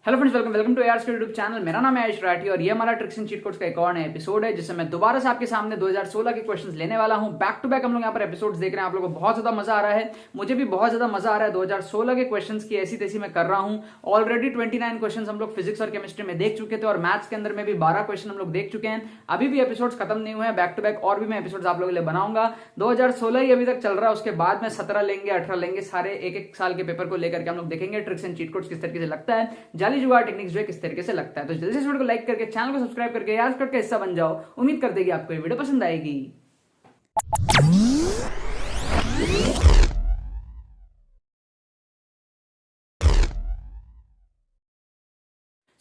Hello friends, welcome to AR YouTube channel. मेरा नाम है आयुष राठी और ये हमारा ट्रिक्स एंड चीट कोड्स का एक और नया एपिसोड है जिससे मैं दोबारा से आपके सामने 2016 के क्वेश्चंस लेने वाला हूं। बैक टू बैक हम लोग यहाँ पर एपिसोड्स देख रहे हैं। आप लोगों को बहुत ज्यादा मजा आ रहा है, मुझे भी बहुत ज्यादा मजा आ रहा है। 2016 के क्वेश्चंस की ऐसी तैसी मैं कर रहा हूँ। ऑलरेडी 29 क्वेश्चन हम लोग फिजिक्स और केमिस्ट्री में देख चुके थे और मैथ्स के अंदर में भी 12 क्वेश्चन हम लोग देख चुके हैं। अभी भी एपिसोड्स खत्म नहीं हुए हैं, बैक टू बैक और भी मैं एपिसोड्स आप लोगों के लिए बनाऊंगा। 2016 ही अभी तक चल रहा है, उसके बाद में 17 लेंगे, 18 लेंगे। सारे एक एक साल के पेपर को लेकर के हम लोग देखेंगे ट्रिक्स एंड चीट कोड्स किस तरीके से लगता है, जाली जुगाड़ टेक्निक्स जो किस तरीके से लगता है। तो जल्दी से वीडियो को लाइक करके चैनल को सब्सक्राइब करके यार का हिस्सा बन जाओ। उम्मीद करते हैं कि आपको ये वीडियो पसंद आएगी।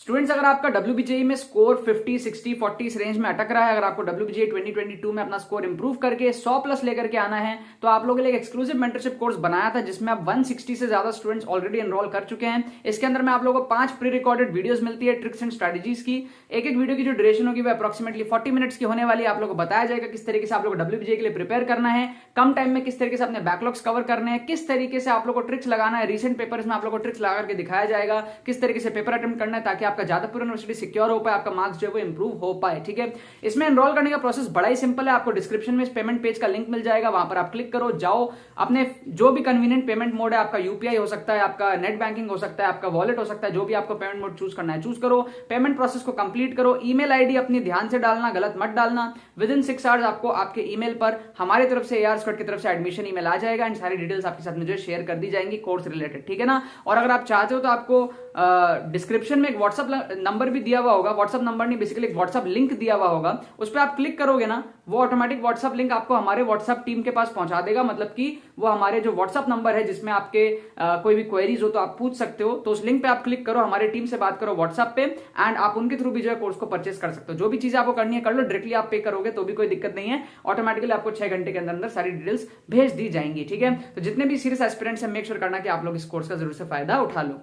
स्टूडेंट्स, अगर आपका WBJE में स्कोर 50, 60, 40 इस रेंज में अटक रहा है, अगर आपको WBJE 2022 में अपना स्कोर इंप्रूव करके 100 प्लस लेकर के आना है, तो आप लोगों के लिए एक एक्सक्लूसिव मेंटरशिप कोर्स बनाया था जिसमें आप 160 से ज्यादा स्टूडेंट्स ऑलरेडी एनरोल कर चुके हैं। इसके अंदर में आप लोगों को 5 प्री रिकॉर्डेड वीडियोस मिलती है ट्रिक्स एंड स्ट्रेटजीज की। एक एक वीडियो की जो ड्यूरेशन होगी वो अप्रोक्सीमेटली 40 मिनट्स की होने वाली है। आप लोगों को बताया जाएगा किस तरीके से आप लोग WBJE के लिए प्रिपेयर करना है, कम टाइम में किस तरीके से अपने बैकलॉग्स कवर करने हैं, किस तरीके से आप लोग को ट्रिक्स लगाना है। रिसेंट पेपर्स में आप लोग को ट्रिक्स लगा करके दिखाया जाएगा किस तरीके से पेपर अटेम्प्ट करना है ताकि आपका जादवपुर यूनिवर्सिटी सिक्योर हो पाए, आपका मार्क्स जो है वो इंप्रूव हो पाए। ठीक है, इसमें एनरोल करने का प्रोसेस बड़ा ही सिंपल है। आपको डिस्क्रिप्शन में इस पेमेंट पेज का लिंक मिल जाएगा, वहां पर आप क्लिक करो, जाओ, अपने जो भी कन्वीनियंट पेमेंट मोड है, आपका UPI हो सकता है, आपका नेट बैंकिंग हो सकता है, आपका वॉलेट हो सकता है, जो भी आपको पेमेंट मोड चूज करना है चूज करो, पेमेंट प्रोसेस को कंप्लीट करो। ईमेल आईडी अपनी ध्यान से डालना, गलत मत डालना। विद इन 6 आवर्स आपको आपके ईमेल पर हमारी तरफ से AR स्क्वाड की तरफ से एडमिशन ईमेल आ जाएगा एंड सारी डिटेल्स आपके साथ में जो शेयर कर दी जाएंगी कोर्स रिलेटेड। ठीक है ना। और अगर आप चाहते हो तो आपको डिस्क्रिप्शन में एक व्हाट्सएप नंबर भी दिया हुआ होगा, व्हाट्सएप नंबर नहीं बेसिकली एक व्हाट्सएप लिंक दिया हुआ होगा, उस पर आप क्लिक करोगे ना, वो ऑटोमेटिक व्हाट्सएप लिंक आपको हमारे व्हाट्सएप टीम के पास पहुंचा देगा। मतलब कि वो हमारे जो व्हाट्सएप नंबर है जिसमें आपके कोई भी क्वेरीज हो तो आप पूछ सकते हो, तो उस लिंक पे आप क्लिक करो, हमारी टीम से बात करो व्हाट्सएप पे एंड आप उनके थ्रू भी जो है कोर्स को परचेस कर सकते हो। जो भी चीजें आपको करनी है कर लो, डायरेक्टली आप पे करोगे तो भी कोई दिक्कत नहीं है, ऑटोमेटिकली आपको 6 घंटे के अंदर सारी डिटेल्स भेज दी जाएंगी। ठीक है, तो जितने भी सीरियस एस्पिरेंट्स हैं मेक श्योर करना कि आप लोग इस कोर्स का जरूर से फायदा उठा लो।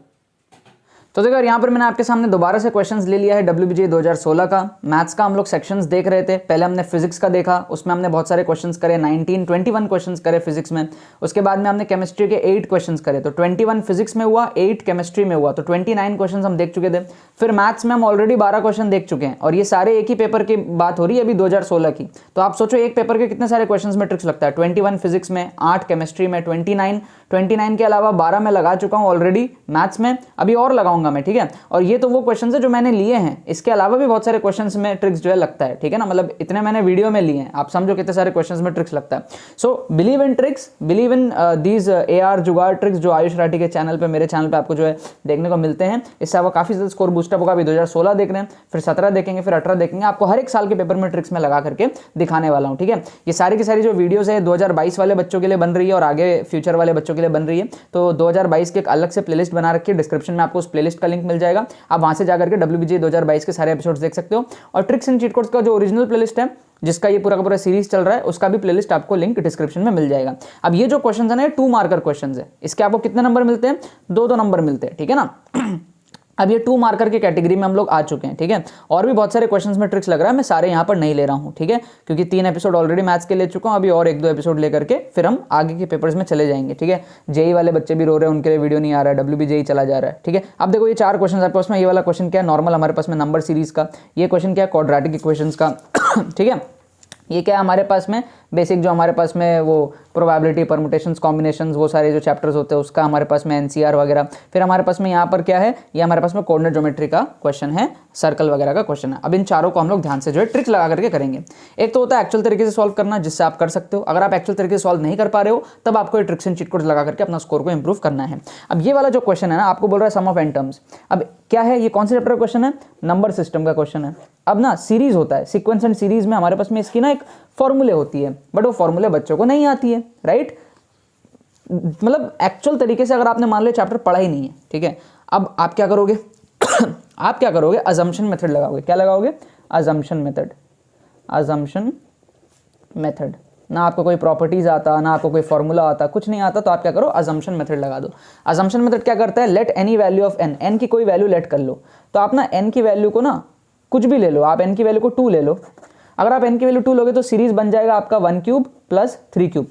तो देखो यहाँ पर मैंने आपके सामने दोबारा से क्वेश्चंस ले लिया है WBJE 2016 का। मैथ्स का हम लोग सेक्शंस देख रहे थे, पहले हमने फिजिक्स का देखा, उसमें हमने बहुत सारे क्वेश्चंस करे, 21 क्वेश्चंस करे फिजिक्स में। उसके बाद में हमने केमिस्ट्री के 8 क्वेश्चंस करे, तो 21 फिजिक्स में हुआ, 8 केमिस्ट्री में हुआ, तो 29 क्वेश्चंस हम देख चुके थे। फिर मैथ्स में हम ऑलरेडी 12 क्वेश्चन देख चुके हैं और ये सारे एक ही पेपर की बात हो रही है अभी 2016 की। तो आप सोचो एक पेपर के कितने सारे क्वेश्चन में ट्रिक्स लगता है। 21 फिजिक्स में, 8 केमिस्ट्री में, 29 के अलावा 12 में लगा चुका हूँ ऑलरेडी मैथ्स में, अभी और लगाऊंगा मैं। ठीक है, और ये तो वो क्वेश्चंस है जो मैंने लिए हैं, इसके अलावा भी बहुत सारे क्वेश्चंस में ट्रिक्स जो है लगता है। ठीक है ना, मतलब इतने मैंने वीडियो में लिए हैं, आप समझो कितने सारे क्वेश्चंस में ट्रिक्स लगता है। So believe in tricks, believe in these AR जुगाड़ ट्रिक्स जो आयुष राठी के चैनल पे, मेरे चैनल पे आपको जो है देखने को मिलते हैं। इससे आपको काफी ज्यादा स्कोर बूस्टअप होगा। अभी 2016 देख रहे हैं, फिर 17 देखेंगे, फिर 18 देखेंगे। आपको हर एक साल के पेपर में ट्रिक्स में लगा करके दिखाने वाला हूँ। ठीक है, ये सारी की सारी जो वीडियोज है 2022 वाले बच्चों के लिए बन रही है और आगे फ्यूचर वाले बच्चों के लिए बन रही है। तो 2022 की एक अलग से प्लेलिस्ट बना रखी है, डिस्क्रिप्शन में आपको उस प्लेलिस्ट का लिंक मिल जाएगा, आप वहां से जाकर के WBJE 2022 के सारे एपिसोड्स देख सकते हो। और ट्रिक्स एंड चीट कोड्स का जो ओरिजिनल प्लेलिस्ट है जिसका ये पूरा का पूरा सीरीज चल रहा है, उसका भी प्लेलिस्ट आपको लिंक डिस्क्रिप्शन में मिल जाएगा। अब ये जो क्वेश्चन है ना, ये 2 मार्कर क्वेश्चन है, इसके आपको कितने नंबर मिलते हैं, 2 नंबर मिलते हैं। ठीक है ना। अब ये 2 मार्कर की कैटेगरी में हम लोग आ चुके हैं। ठीक है, और भी बहुत सारे क्वेश्चंस में ट्रिक्स लग रहा है, मैं सारे यहाँ पर नहीं ले रहा हूँ। ठीक है, क्योंकि 3 एपिसोड ऑलरेडी मैथ्स के ले चुका हूँ, अभी और 1-2 एपिसोड लेकर के फिर हम आगे के पेपर्स में चले जाएंगे। ठीक है, JEE वाले बच्चे भी रो रहे हैं, उनके लिए वीडियो नहीं आ रहा है, WBJE चला जा रहा है। ठीक है, अब देखो ये 4 क्वेश्चन आपके पास में, ये वाला क्वेश्चन क्या है नॉर्मल हमारे पास में नंबर सीरीज का, ये क्वेश्चन क्या है क्वाड्रेटिक इक्वेशंस का। ठीक है, ये क्या है हमारे पास में बेसिक जो हमारे पास में वो प्रोबेबिलिटी, परमुटेशंस, कॉम्बिनेशंस, वो सारे जो चैप्टर्स होते हैं उसका हमारे पास में NCR वगैरह। फिर हमारे पास में यहाँ पर क्या है, ये हमारे पास में कोऑर्डिनेट ज्योमेट्री का क्वेश्चन है, सर्कल वगैरह का क्वेश्चन है। अब इन चारों को हम लोग ध्यान से जो है ट्रिक लगा करके करेंगे। एक तो होता है एक्चुअल तरीके से सॉल्व करना, जिससे आप कर सकते हो। अगर आप एक्चुअल तरीके से सॉल्व नहीं कर पा रहे हो तब आपको ये ट्रिक्स एंड चीट कोड्स लगा करके अपना स्कोर को इंप्रूव करना है। अब ये वाला जो क्वेश्चन है ना, आपको बोल रहा है सम ऑफ n टर्म्स। अब क्या है, ये कौन से चैप्टर का क्वेश्चन है, नंबर सिस्टम का क्वेश्चन है। अब ना सीरीज होता है, सीक्वेंस एंड सीरीज में हमारे पास में इसकी ना एक फॉर्मूले होती है, बट वो फॉर्मूले बच्चों को नहीं आती है, राइट। मतलब एक्चुअल तरीके से अगर आपने मान लिया चैप्टर पढ़ा ही नहीं है। ठीक है, अब आप क्या करोगे आप क्या करोगे, अजम्पशन मेथड लगाओगे। क्या लगाओगे, अजम्पशन मेथड। अजम्पशन मेथड, ना आपको कोई प्रॉपर्टीज आता, ना आपको कोई फॉर्मूला आता, कुछ नहीं आता, तो आप क्या करो, अजम्पशन मेथड लगा दो। अजम्पशन मेथड क्या करता है, let any value of n, n की कोई वैल्यू लेट कर लो। तो आप ना n की वैल्यू को ना कुछ भी ले लो, आप n की वैल्यू को 2 ले लो। अगर आप n की वैल्यू 2 लोगे तो सीरीज बन जाएगा आपका 1 क्यूब प्लस 3 क्यूब,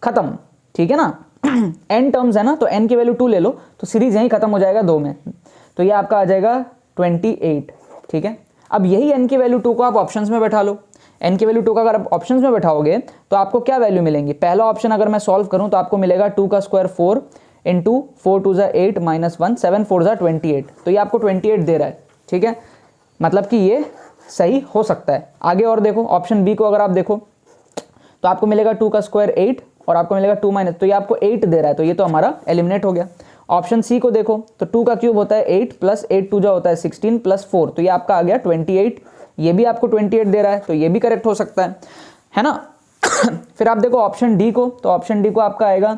खत्म। ठीक है ना। n टर्म्स है ना, तो n की वैल्यू 2 ले लो तो सीरीज यहीं खत्म हो जाएगा 2 में। तो ये आपका आ जाएगा 28, ठीक है। अब यही n की वैल्यू 2 को आप ऑप्शंस में बैठा लो, n की वैल्यू 2 का अगर आप ऑप्शंस में बैठाओगे तो आपको क्या वैल्यू मिलेंगी। पहला ऑप्शन अगर मैं सॉल्व करूं तो आपको मिलेगा 2 का स्क्वायर 4 इंटू 4 2 ज़ा 8 माइनस 1 7 4 ज़ा 28, तो ये आपको 28 दे रहा है, ठीक है। मतलब कि ये सही हो सकता है। आगे और देखो, ऑप्शन बी को अगर आप देखो तो आपको मिलेगा 2 का स्क्वायर 8 और आपको मिलेगा 2 माइनस, तो ये आपको 8 दे रहा है, तो ये तो हमारा एलिमिनेट हो गया। ऑप्शन सी को देखो तो 2 का क्यूब होता है 8 प्लस 8 2 जा होता है 16 प्लस 4, तो ये आपका आ गया 28, ये भी आपको 28 दे रहा है, तो ये भी करेक्ट हो सकता है ना। फिर आप देखो ऑप्शन डी को, तो ऑप्शन डी को आपका आएगा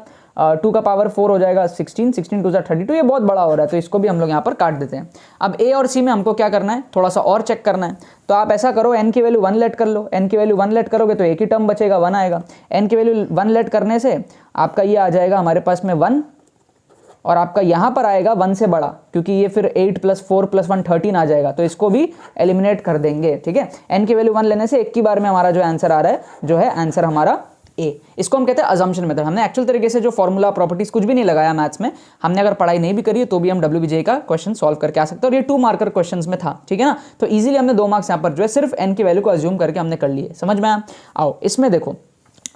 2 का पावर 4 हो जाएगा 16 16 2 ज़ा 32, ये बहुत बड़ा हो रहा है, तो इसको भी हम लोग यहाँ पर काट देते हैं। अब ए और सी में हमको क्या करना है, थोड़ा सा और चेक करना है। तो आप ऐसा करो, n की वैल्यू 1 लेट कर लो, n की वैल्यू 1 लेट करोगे तो एक ही टर्म बचेगा, 1 आएगा। n की वैल्यू 1 लेट करने से आपका ये आ जाएगा हमारे पास में 1, और आपका यहाँ पर आएगा 1 से बड़ा, क्योंकि ये फिर 8 प्लस 4 प्लस 1 13 आ जाएगा, तो इसको भी एलिमिनेट कर देंगे, ठीक है। n की वैल्यू 1 लेने से एक ही बार में हमारा जो आंसर आ रहा है, जो है आंसर हमारा ए। इसको हम कहते हैं अजम्पशन मेथड। हमने एक्चुअल तरीके से जो फॉर्मूला प्रॉपर्टीज कुछ भी नहीं लगाया मैथ्स में, हमने अगर पढ़ाई नहीं भी करी है तो भी हम WBJ का क्वेश्चन सॉल्व करके आ सकते हैं, और ये 2 मार्कर क्वेश्चंस में था, ठीक है ना। तो इजीली हमने 2 मार्क्स यहाँ पर जो है सिर्फ n की वैल्यू को अज्यूम करके हमने कर लिए, समझ में आया। आओ इसमें देखो,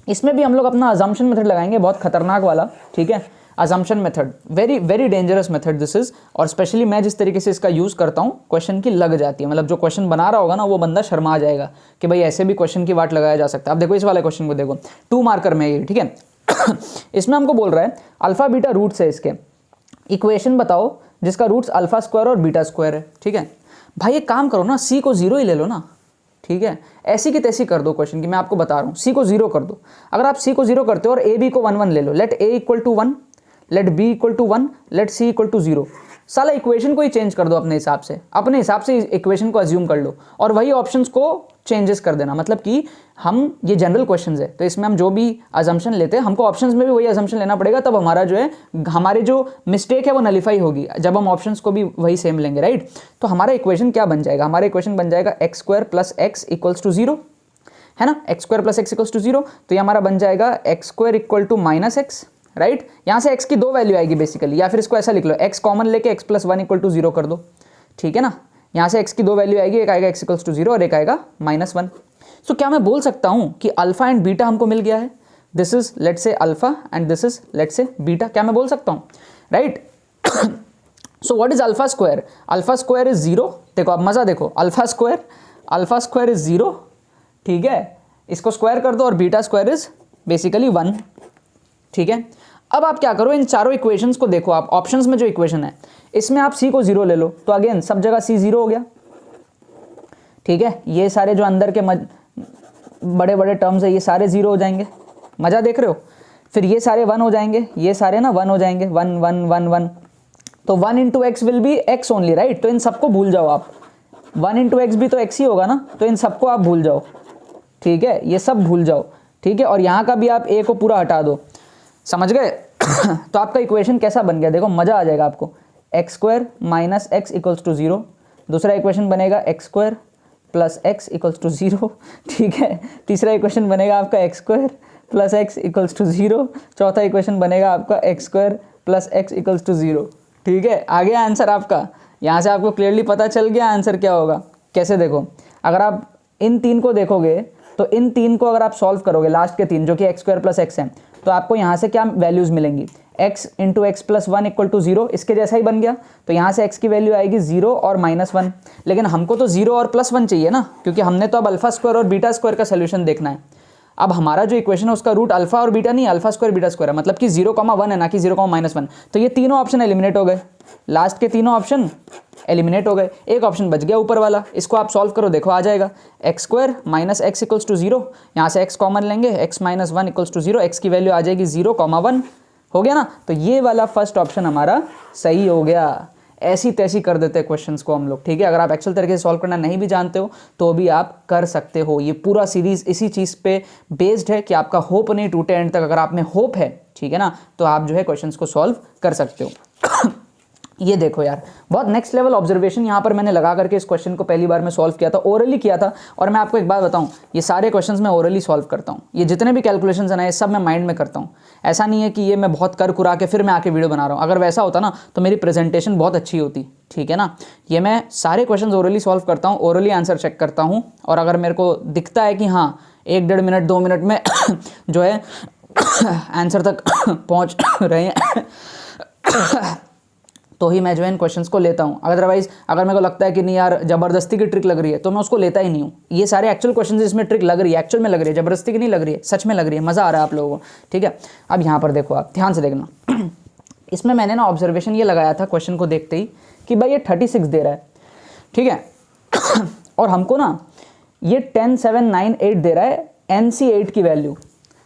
इसमें भी हम लोग अपना अजम्पशन मेथड लगाएंगे, बहुत खतरनाक वाला, ठीक है। Assumption method very very dangerous method this is, और स्पेशली मैं जिस तरीके से इसका यूज करता हूँ क्वेश्चन की लग जाती है, मतलब जो क्वेश्चन बना रहा होगा ना वो बंदा शर्मा जाएगा कि भाई ऐसे भी क्वेश्चन की वाट लगाया जा सकता है। अब देखो इस वाले क्वेश्चन को देखो, 2 मार्कर में ये, ठीक है। इसमें हमको बोल रहा है अल्फा बीटा रूट्स है इसके, इक्वेशन बताओ जिसका रूट्स अल्फा स्क्वायर और बीटा स्क्वायर है, ठीक है। भाई एक काम करो ना, सी को 0 ही ले लो ना, ठीक है। ऐसी की तैसी कर दो क्वेश्चन की, मैं आपको बता रहा हूँ, सी को 0 कर दो। अगर आप सी को 0 करते हो और ए बी को 1 1 ले लो, let A equal to 1, let B equal to 1, let C equal to 0, साला इक्वेशन को ही चेंज कर दो अपने हिसाब से इक्वेशन को अज्यूम कर लो और वही ऑप्शंस को चेंजेस कर देना। मतलब कि हम ये जनरल क्वेश्चंस है, तो इसमें हम जो भी अजम्पशन लेते हैं हमको ऑप्शंस में भी वही अजम्पशन लेना पड़ेगा, तब हमारा जो है हमारे जो मिस्टेक है वो नलीफाई होगी जब हम ऑप्शंस को भी वही सेम लेंगे, राइट। तो हमारा इक्वेशन क्या बन जाएगा, हमारा इक्वेशन बन जाएगा x square plus x equals to 0, है ना। X square plus x equals to 0, तो ये हमारा बन जाएगा x square equal to minus x, right. यहाँ से x की 2 वैल्यू आएगी बेसिकली, या फिर इसको ऐसा लिख लो, x कॉमन लेके x प्लस 1 इक्वल टू 0 कर दो, ठीक है ना। यहाँ से x की 2 वैल्यू आएगी, एक आएगा x इक्वल्स टू 0 और एक आएगा -1। सो क्या मैं बोल सकता हूँ कि अल्फा एंड बीटा हमको मिल गया है, this is let say alpha and this is let say beta, क्या मैं बोल सकता हूँ, right. So what is alpha square, alpha square is 0, देखो अब मजा देखो, अल्फा स्क्वायर इज 0, ठीक है, इसको स्क्वायर कर दो, और बीटा स्क्वायर इज बेसिकली 1, ठीक है। अब आप क्या करो, इन चारों इक्वेशंस को देखो, आप ऑप्शंस में जो इक्वेशन है इसमें आप c को 0 ले लो, तो अगेन सब जगह c 0 हो गया, ठीक है। ये सारे जो अंदर के बड़े बड़े टर्म्स है ये सारे 0 हो जाएंगे, मजा देख रहे हो। फिर ये सारे 1 हो जाएंगे, ये सारे ना 1 हो जाएंगे, 1 1 1 1, तो 1 into x will be x only, right. तो इन सबको भूल जाओ आप, 1 इंटू एक्स भी तो एक्स ही होगा ना, तो इन सबको आप भूल जाओ, ठीक है, ये सब भूल जाओ, ठीक है। और यहाँ का भी आप a को पूरा हटा दो, समझ गए। तो आपका इक्वेशन कैसा बन गया, देखो मजा आ जाएगा आपको, x square minus x equals to 0, दूसरा इक्वेशन बनेगा x square plus x equals to 0, ठीक है। तीसरा इक्वेशन बनेगा आपका x square plus x equals to 0, चौथा इक्वेशन बनेगा आपका x square plus x equals to 0, ठीक है। आ गया आंसर आपका, यहाँ से आपको क्लियरली पता चल गया आंसर क्या होगा। कैसे देखो, अगर आप इन 3 को देखोगे तो इन 3 को अगर आप सॉल्व करोगे, लास्ट के 3 जो कि एक्स स्क्वायर प्लस एक्स हैं, तो आपको यहाँ से क्या वैल्यूज़ मिलेंगी, x into x plus 1 equal to 0, इसके जैसा ही बन गया। तो यहाँ से x की वैल्यू आएगी 0 और -1, लेकिन हमको तो 0 और +1 चाहिए ना, क्योंकि हमने तो अब अल्फा स्क्वायर और बीटा स्क्वायर का सोल्यूशन देखना है। अब हमारा जो इक्वेशन है उसका रूट अल्फा और बीटा नहीं, अल्फा स्क्वायर बीटा स्क्वायर है, मतलब कि 0,1 है ना कि 0,-1। तो ये तीनों ऑप्शन एलिमिनेट हो गए, लास्ट के तीनों ऑप्शन एलिमिनेट हो गए, एक ऑप्शन बच गया ऊपर वाला, इसको आप सॉल्व करो, देखो आ जाएगा x square minus x equals to 0, यहाँ से x कॉमन लेंगे, x माइनस 1 इक्वल्स टू 0, एक्स की वैल्यू आ जाएगी 0,1, हो गया ना। तो ये वाला फर्स्ट ऑप्शन हमारा सही हो गया। ऐसी तैसी कर देते हैं क्वेश्चंस को हम लोग, ठीक है। अगर आप एक्चुअल तरीके से सॉल्व करना नहीं भी जानते हो तो भी आप कर सकते हो। ये पूरा सीरीज इसी चीज़ पे बेस्ड है कि आपका होप नहीं टूटे एंड तक। अगर आप में होप है, ठीक है ना, तो आप जो है क्वेश्चंस को सॉल्व कर सकते हो। ये देखो यार, बहुत नेक्स्ट लेवल ऑब्जर्वेशन यहाँ पर मैंने लगा करके इस क्वेश्चन को पहली बार मैं सॉल्व किया था, ओरली किया था। और मैं आपको एक बात बताऊँ, ये सारे क्वेश्चंस मैं ओरली सॉल्व करता हूँ। ये जितने भी कैलकुलेशंस हैं ना, ये सब मैं माइंड में करता हूँ। ऐसा नहीं है कि ये मैं बहुत कर कुरा के फिर मैं आके वीडियो बना रहा हूँ। अगर वैसा होता ना तो मेरी प्रेजेंटेशन बहुत अच्छी होती, ठीक है ना। ये मैं सारे क्वेश्चंस ओरली सॉल्व करता हूँ, ओरली आंसर चेक करता हूँ, और अगर मेरे को दिखता है कि हाँ 1-1.5 मिनट 2 मिनट में जो है आंसर तक पहुँच रहे हैं तो ही मैं जो है इन क्वेश्चंस को लेता हूँ। अदरवाइज अगर मेरे को लगता है कि नहीं यार ज़बरदस्ती की ट्रिक लग रही है तो मैं उसको लेता ही नहीं हूँ। ये सारे एक्चुअल क्वेश्चंस जिसमें ट्रिक लग रही है, एक्चुअल में लग रही है, ज़बरदस्ती की नहीं लग रही है, सच में लग रही है, मज़ा आ रहा है आप लोगों को, ठीक है। अब यहाँ पर देखो, आप ध्यान से देखना इसमें मैंने ना ऑब्जर्वेशन ये लगाया था क्वेश्चन को देखते ही कि भाई ये 36 दे रहा है, ठीक है और हमको ना ये 10, 7, 9, 8 दे रहा है NC8 की वैल्यू।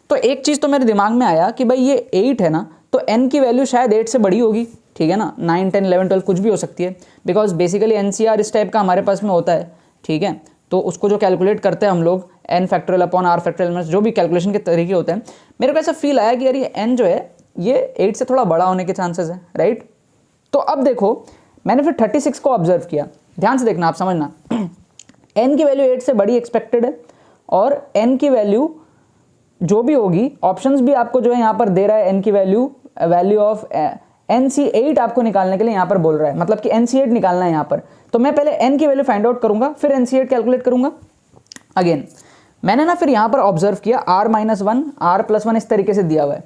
तो एक चीज़ तो मेरे दिमाग में आया कि भाई ये 8 है ना, तो n की वैल्यू शायद 8 से बड़ी होगी, ठीक है ना। 9, 10, 11, 12 कुछ भी हो सकती है, बिकॉज बेसिकली NCR इस टाइप का हमारे पास में होता है, ठीक है। तो उसको जो कैलकुलेट करते हैं हम लोग n factorial upon r factorial, जो भी कैलकुलेशन के तरीके होते हैं, मेरे को ऐसा फील आया कि यार ये n जो है ये 8 से थोड़ा बड़ा होने के चांसेस है, राइट। तो अब देखो मैंने फिर 36 को ऑब्जर्व किया, ध्यान से देखना, आप समझना n की वैल्यू 8 से बड़ी एक्सपेक्टेड है, और n की वैल्यू जो भी होगी, ऑप्शंस भी आपको जो है यहाँ पर दे रहा है n की वैल्यू ऑफ NC8 आपको निकालने के लिए यहाँ पर बोल रहा है, मतलब कि NC8 निकालना है यहाँ पर। तो मैं पहले n की वैल्यू फाइंड आउट करूंगा, फिर NC8 कैलकुलेट करूंगा। अगेन मैंने ना फिर यहाँ पर ऑब्जर्व किया R-1 R+1 इस तरीके से दिया हुआ है।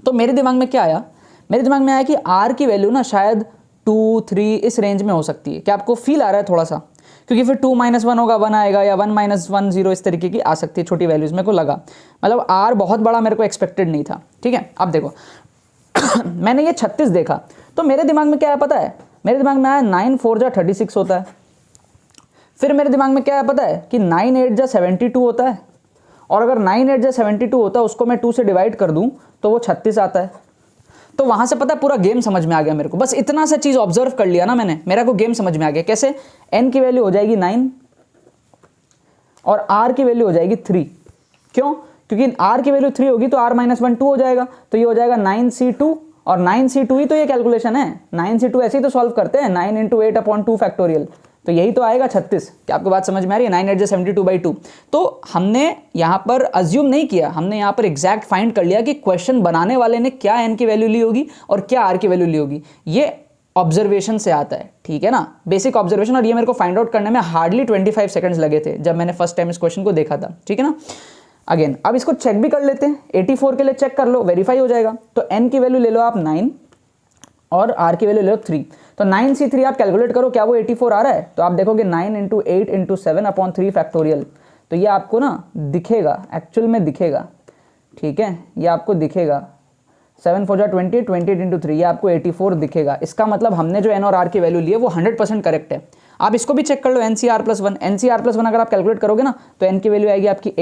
तो मेरे दिमाग में क्या आया, मेरे दिमाग में आया कि R की वैल्यू ना शायद 2, 3 इस रेंज में हो सकती है। क्या आपको फील आ रहा है थोड़ा सा, क्योंकि फिर 2 - 1 होगा 1 आएगा, या 1 - 1 0 इस तरीके की आ सकती है छोटी वैल्यूज। मेरे को लगा मतलब R बहुत बड़ा मेरे को एक्सपेक्टेड नहीं था, ठीक है। अब देखो मैंने ये 36 देखा तो मेरे दिमाग में क्या है पता है, मेरे दिमाग में आया 9 4 जा 36 होता है। फिर मेरे दिमाग में क्या है पता है कि 9 8 जा 72 होता है, और अगर 9 8 जा 72 होता है उसको मैं 2 से डिवाइड कर दूं तो वो 36 आता है। तो वहां से पता है पूरा गेम समझ में आ गया मेरे को, बस इतना सा चीज ऑब्जर्व कर लिया ना मैंने, मेरा को गेम समझ में आ गया। कैसे, n की वैल्यू हो जाएगी 9 और r की वैल्यू हो जाएगी 3। क्यों, क्योंकि r की वैल्यू 3 होगी तो r-1 2 हो जाएगा, तो ये हो जाएगा 9c2, और 9c2 ही तो ये कैलकुलेशन है, 9c2 ऐसे ही तो सॉल्व करते हैं, 9 × 8/2 फैक्टोरियल, तो यही तो आएगा 36। क्या आपको बात समझ में आ रही है, 9 8 जा 72/2। तो हमने यहाँ पर अज्यूम नहीं किया, हमने यहाँ पर एग्जैक्ट फाइंड कर लिया कि क्वेश्चन बनाने वाले ने क्या n की वैल्यू ली होगी और क्या r की वैल्यू ली होगी। ये ऑब्जर्वेशन से आता है, ठीक है ना, बेसिक ऑब्जर्वेशन। और ये मेरे को फाइंड आउट करने में हार्डली 25 सेकंड्स लगे थे जब मैंने फर्स्ट टाइम इस क्वेश्चन को देखा था, ठीक है ना। अगेन अब इसको चेक भी कर लेते हैं, 84 के लिए चेक कर लो, वेरीफाई हो जाएगा। तो n की वैल्यू ले लो आप 9 और r की वैल्यू ले लो 3। तो 9c3 आप कैलकुलेट करो, क्या वो 84 आ रहा है, तो आप देखोगे 9 × 8 × 7/3 फैक्टोरियल, तो ये आपको ना दिखेगा, एक्चुअल में दिखेगा, ठीक है, ये आपको दिखेगा 7 4 जा 20, 28 × 3, ये आपको 84 दिखेगा। इसका मतलब हमने जो n और r की वैल्यू ली है वो 100% करेक्ट है। आप इसको भी चेक कर लो, NCR+1, NCR+1 अगर आप कैलकुलेट करोगे ना तो n की वैल्यू आएगी आपकी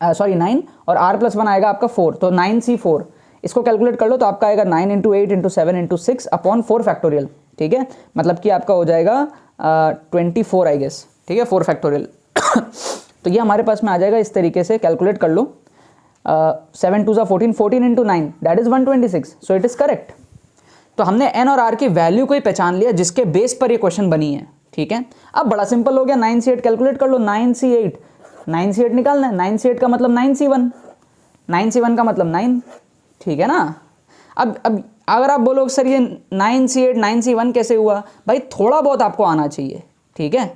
9 और r+1 आएगा आपका 4, तो 9c4 इसको कैलकुलेट कर लो तो आपका आएगा 9 × 8 × 7 × 6/4 फैक्टोरियल, ठीक है, मतलब कि आपका हो जाएगा 24 आई गेस, ठीक है, 4 फैक्टोरियल। तो ये हमारे पास में आ जाएगा इस तरीके से, कैलकुलेट कर लो, 7 2 14, 14 × 9 that is 126, so it is correct. तो हमने n और r की वैल्यू को ही पहचान लिया जिसके बेस पर ये क्वेश्चन बनी है, ठीक है। अब बड़ा सिंपल हो गया, 9c8 कैलकुलेट कर लो, 9c8 निकालना है, 9c8 का मतलब 9c1, 9c1 का मतलब 9, ठीक है ना। अब अगर आप बोलोगे सर ये 9c8 9c1 कैसे हुआ, भाई थोड़ा बहुत आपको आना चाहिए, ठीक है।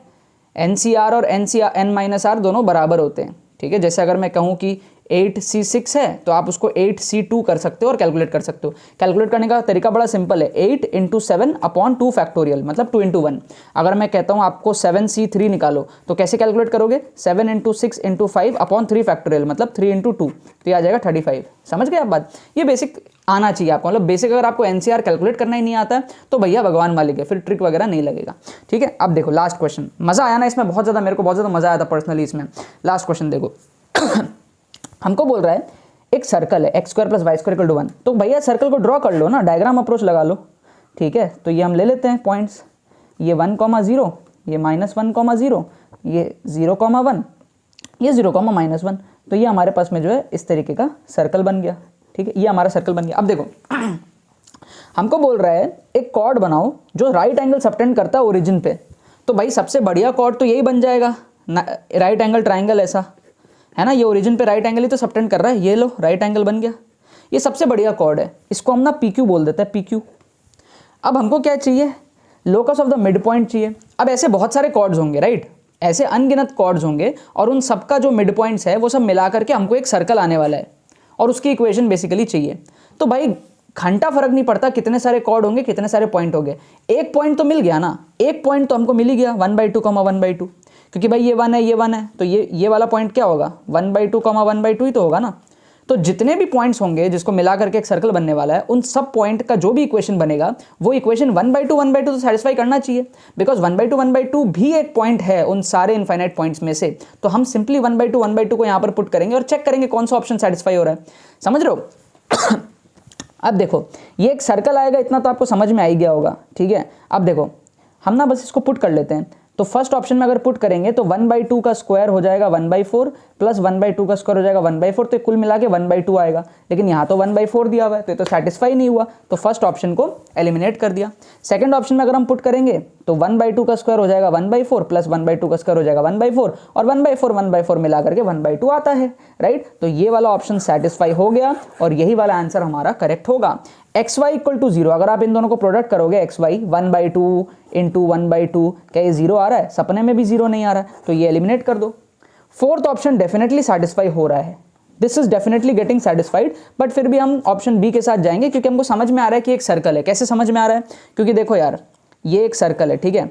NCR और n-r दोनों बराबर होते हैं, ठीक है। जैसे अगर मैं कहूँ कि 8c6 है तो आप उसको 8c2 कर सकते हो और कैलकुलेट कर सकते हो। कैलकुलेट करने का तरीका बड़ा सिंपल है, 8 × 7/2 फैक्टोरियल, मतलब 2 × 1। अगर मैं कहता हूँ आपको 7c3 निकालो तो कैसे कैलकुलेट करोगे, 7 × 6 × 5/3 फैक्टोरियल, मतलब 3 × 2, तो ये आ जाएगा 35। समझ गए आप बात, ये बेसिक आना चाहिए आपको, मतलब बेसिक अगर आपको NCR कैलकुलेट करना ही नहीं आता है तो भैया भगवान मालिक है, फिर ट्रिक वगैरह नहीं लगेगा, ठीक है। अब देखो लास्ट क्वेश्चन, मज़ा आया ना इसमें, बहुत ज़्यादा, मेरे को बहुत ज़्यादा मज़ा आया था पर्सनली इसमें। लास्ट क्वेश्चन देखो हमको बोल रहा है एक सर्कल है x² + y² = 1, तो भैया सर्कल को ड्रॉ कर लो ना, डायग्राम अप्रोच लगा लो, ठीक है। तो ये हम ले लेते हैं पॉइंट्स, ये 1, 0, ये -1, 0, ये 0, 1, ये 0, -1, तो ये हमारे पास में जो है इस तरीके का सर्कल बन गया, ठीक है, ये हमारा सर्कल बन गया। अब देखो हमको बोल रहा है एक कॉर्ड बनाओ जो राइट एंगल सबटेंड करता है ओरिजिन पे, तो भाई सबसे बढ़िया कॉर्ड तो यही बन जाएगा, राइट एंगल ट्राइंगल, ऐसा है ना, ये ओरिजिन पे राइट एंगल ही तो सबटेंड कर रहा है, ये लो राइट एंगल बन गया, ये सबसे बढ़िया कॉर्ड है, इसको हम ना PQ बोल देते हैं, PQ। अब हमको क्या चाहिए, locus of the mid point चाहिए। अब ऐसे बहुत सारे कॉर्ड्स होंगे, राइट, ऐसे अनगिनत कॉर्ड्स होंगे और उन सबका जो मिड पॉइंट्स है वो सब मिला करके हमको एक सर्कल आने वाला है और उसकी इक्वेशन बेसिकली चाहिए। तो भाई घंटा फर्क नहीं पड़ता कितने सारे कॉर्ड होंगे, कितने सारे पॉइंट होंगे, एक पॉइंट तो मिल गया ना, एक पॉइंट तो हमको मिल ही गया 1/2 1/2, क्योंकि भाई ये 1 है ये 1 है, तो ये वाला पॉइंट क्या होगा 1/2 1/2 ही तो होगा ना। तो जितने भी पॉइंट्स होंगे जिसको मिला करके एक सर्कल बनने वाला है, उन सब पॉइंट का जो भी इक्वेशन बनेगा वो इक्वेशन 1/2 1/2 तो सेटिस्फाई करना चाहिए, बिकॉज 1/2 1/2 भी एक पॉइंट है उन सारे इनफाइनाइट पॉइंट्स में से। तो हम सिंपली 1/2 1/2 को यहां पर पुट करेंगे और चेक करेंगे कौन सा ऑप्शन सेटिस्फाई हो रहा है। समझ रहे हो? अब देखो ये एक सर्कल आएगा, इतना तो आपको समझ में आ ही गया होगा, ठीक है। अब देखो हम ना बस इसको पुट कर लेते हैं। तो फर्स्ट ऑप्शन में अगर पुट करेंगे तो 1/2 का स्क्वायर हो जाएगा 1/4 प्लस 1/2 का स्क्वायर हो जाएगा 1/4, तो कुल मिला के 1/2 आएगा। लेकिन यहाँ तो 1/4 दिया हुआ है तो ये तो सेटिस्फाई नहीं हुआ, तो फर्स्ट ऑप्शन को एलिमिनेट कर दिया। सेकंड ऑप्शन में अगर हम पुट करेंगे तो 1/2 का स्क्वायर हो जाएगा 1/4 प्लस 1/2 का स्क्वायर हो जाएगा 1/4 और 1/4 मिला करके 1/2 आता है, राइट। तो ये वाला ऑप्शन सेटिस्फाई हो गया और यही वाला आंसर हमारा करेक्ट होगा। xy = 0, अगर आप इन दोनों को प्रोडक्ट करोगे xy 1/2 इंटू 1/2, क्या ये 0 आ रहा है? सपने में भी 0 नहीं आ रहा है, तो ये एलिमिनेट कर दो। फोर्थ ऑप्शन डेफिनेटली सेटिस्फाई हो रहा है, this is definitely getting satisfied, but फिर भी हम ऑप्शन बी के साथ जाएंगे क्योंकि हमको समझ में आ रहा है कि एक सर्कल है। कैसे समझ में आ रहा है? क्योंकि देखो यार ये एक सर्कल है, ठीक है,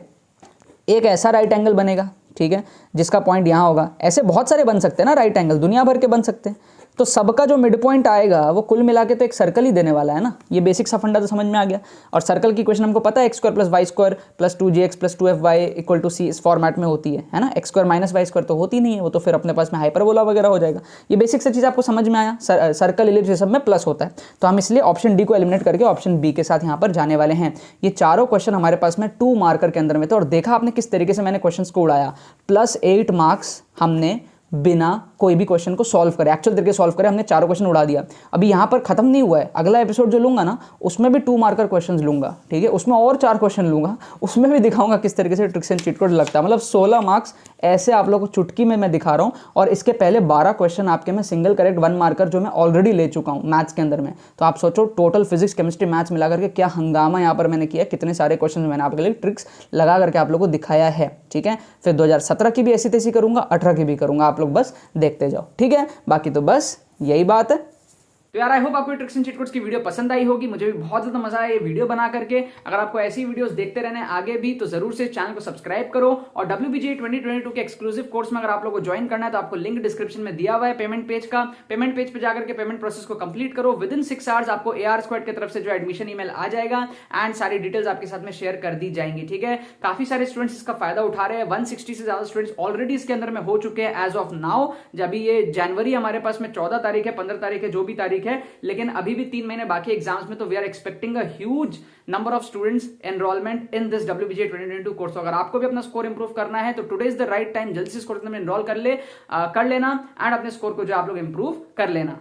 एक ऐसा राइट एंगल बनेगा, ठीक है, जिसका पॉइंट यहाँ होगा। ऐसे बहुत सारे बन सकते हैं ना राइट एंगल, दुनिया भर के बन सकते हैं। तो सबका जो मिड पॉइंट आएगा वो कुल मिला के तो एक सर्कल ही देने वाला है ना। ये बेसिक सा फंडा तो समझ में आ गया। और सर्कल की इक्वेशन हमको पता है x² + y² + 2gx + 2fy = c इस फॉर्मेट में होती है ना। x² - y² तो होती नहीं है, वो तो फिर अपने पास में हाइपरबोला वगैरह हो जाएगा। ये बेसिक सा चीज़ आपको समझ में आया। सर्कल इलिप्स ये सब में प्लस होता है, तो हम इसलिए ऑप्शन डी को एलिमिनेट करके ऑप्शन बी के साथ यहाँ पर जाने वाले हैं। ये चारों क्वेश्चन हमारे पास में 2 मार्कर के अंदर में थे और देखा आपने किस तरीके से मैंने क्वेश्चन को उड़ाया। +8 मार्क्स हमने बिना कोई भी क्वेश्चन को सॉल्व करे, एक्चुअल तरीके सॉल्व करे, हमने चारों क्वेश्चन उड़ा दिया। अभी यहाँ पर खत्म नहीं हुआ है, अगला एपिसोड जो लूंगा ना उसमें भी 2 मार्कर क्वेश्चन लूंगा, ठीक है, उसमें और 4 क्वेश्चन लूंगा, उसमें भी दिखाऊंगा किस तरीके से ट्रिक्स एंड चीट कोड लगता है। मतलब 16 मार्क्स ऐसे आप लोगों को चुटकी में मैं दिखा रहा हूँ। और इसके पहले 12 क्वेश्चन आपके मैं सिंगल करेक्ट 1 मार्कर जो मैं ऑलरेडी ले चुका हूँ मैथ्स के अंदर में। तो आप सोचो टोटल फिजिक्स केमिस्ट्री मैथ्स मिला करके क्या हंगामा यहाँ पर मैंने किया, कितने सारे क्वेश्चन मैंने आपके लिए ट्रिक्स लगा करके आप लोगों को दिखाया है, ठीक है। फिर 2017 की भी ऐसी तैसी करूंगा, 18 की भी करूंगा, आप लोग बस देखते जाओ, ठीक है। बाकी तो बस यही बात है। तो यार आई होप आपको ट्रिक्स एंड चीट कोड्स की वीडियो पसंद आई होगी। मुझे भी बहुत ज्यादा मजा आया ये वीडियो बना करके। अगर आपको ऐसी वीडियोस देखते रहने आगे भी तो जरूर से चैनल को सब्सक्राइब करो। और WBGE 2022 के एक्सक्लूसिव कोर्स में अगर आप लोगों को ज्वाइन करना है तो आपको लिंक डिस्क्रिप्शन में दिया हुआ है पेमेंट पेज का। पेमेंट पेज पे जाकर के पेमेंट प्रोसेस को कंप्लीट करो। विदिन 6 आवर्स आपको AR² की तरफ से जो एडमिशन ईमेल आ जाएगा एंड सारी डिटेल्स आपके साथ में शेयर कर दी जाएंगी, ठीक है। काफी सारे स्टूडेंट्स इसका फायदा उठा रहे हैं। 160 से ज्यादा स्टूडेंट्स ऑलरेडी इसके अंदर में हो चुके हैं एज ऑफ नाउ। जब ये जनवरी हमारे पास में 14 तारीख है, 15 तारीख है, जो भी तारीख है, लेकिन अभी भी 3 महीने बाकी एग्जाम्स में। तो we are expecting a huge number of students enrolment in this WBGE 2022 course. अगर आपको भी अपना स्कोर इंप्रूव करना है तो today is the right time, जल्दी से इस कोर्स में एनरोल कर लेना एंड अपने स्कोर को जो आप लोग इंप्रूव कर लेना।